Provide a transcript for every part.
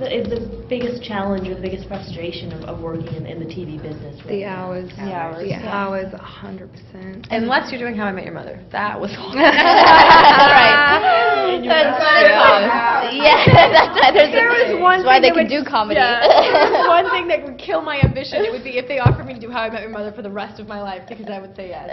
is the biggest challenge or the biggest frustration of working in the TV business? Right The now? hours. The hours. The hours, 100%. Unless you're doing How I Met Your Mother. That was hard. Right. There was one That's why they thing can do comedy. One thing that would kill my ambition, it would be if they offered me to do How I Met Your Mother for the rest of my life, because I would say yes.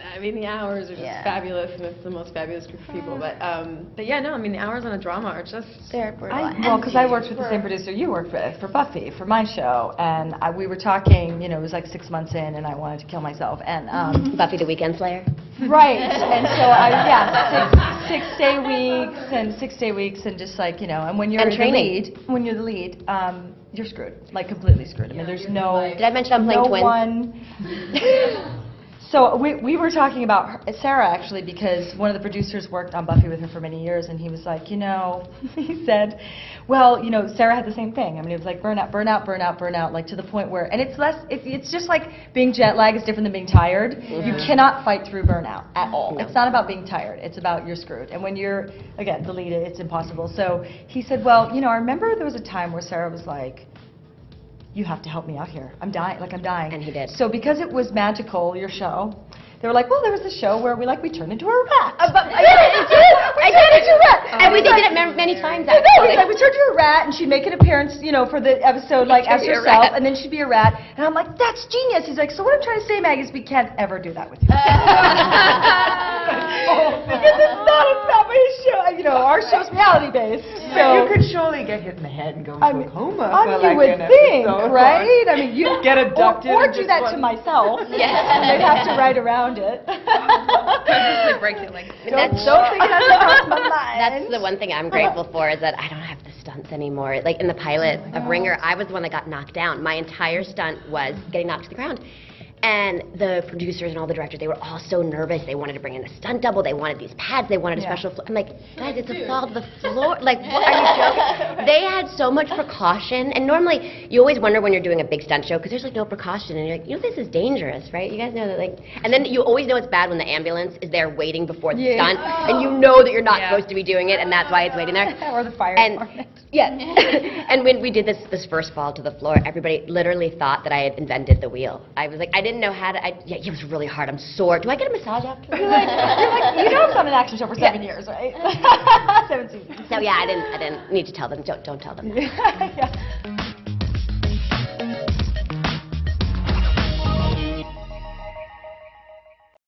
I mean, the hours are just fabulous, and it's the most fabulous group of people. But yeah, no, I mean, the hours on a drama are just... Well, because I worked with the same producer you worked with for Buffy, for my show, and we were talking, you know, it was like 6 months in, and I wanted to kill myself, and... Buffy the Weekend Slayer? Right, and so six-day weeks, and just like, you know, and when you're the lead, you're screwed, like completely screwed. I mean, there's no... Did I mention I'm playing twins? So we were talking about Sarah, actually, because one of the producers worked on Buffy with her for many years, and he was like, you know, he said, well, you know, Sarah had the same thing. I mean, it was like burnout, like to the point where, and it's just like being jet lag is different than being tired. You cannot fight through burnout at all. No. It's not about being tired. It's about you're screwed. And when you're, again, deleted, it's impossible. So he said, well, you know, I remember there was a time where Sarah was like, you have to help me out here. I'm dying. And he did. So because it was magical, your show, they were like, well, there was this show where we turned into a rat. I turned into a rat. And we did it many times. Like, we turned into a rat, and she'd make an appearance, you know, for the episode, like as herself, and then she'd be a rat. And I'm like, that's genius. He's like, so what I'm trying to say, Maggie, is we can't ever do that with you. Because it's not a show. You know, our show's reality based. So you could surely get hit in the head and go into a coma. You would think, right? I mean, you get abducted or do that to myself. They'd have to write around it. Purposely break it like don't think it has to cross my mind. That's the one thing I'm grateful for, is that I don't have the stunts anymore. Like in the pilot of Ringer, I was the one that got knocked down. My entire stunt was getting knocked to the ground. And the producers and all the directors, they were all so nervous. They wanted to bring in a stunt double. They wanted these pads. They wanted a special floor. I'm like, guys, it's a fall to the floor. Like, what, are you joking? They had so much precaution. And normally, you always wonder when you're doing a big stunt show, because there's like no precaution. And you're like, you know, this is dangerous, right? You guys know that, like. And then you always know it's bad when the ambulance is there waiting before the stunt, and you know that you're not supposed to be doing it, and that's why it's waiting there. Or the fire department. Yeah. And when we did this first fall to the floor, everybody literally thought that I had invented the wheel. I was like, I didn't know how to. Yeah, it was really hard. I'm sore. Do I get a massage after? You're like, you know, I've done an action show for 7 years, right? 7 seasons. So yeah, I didn't need to tell them. Don't tell them. Yeah.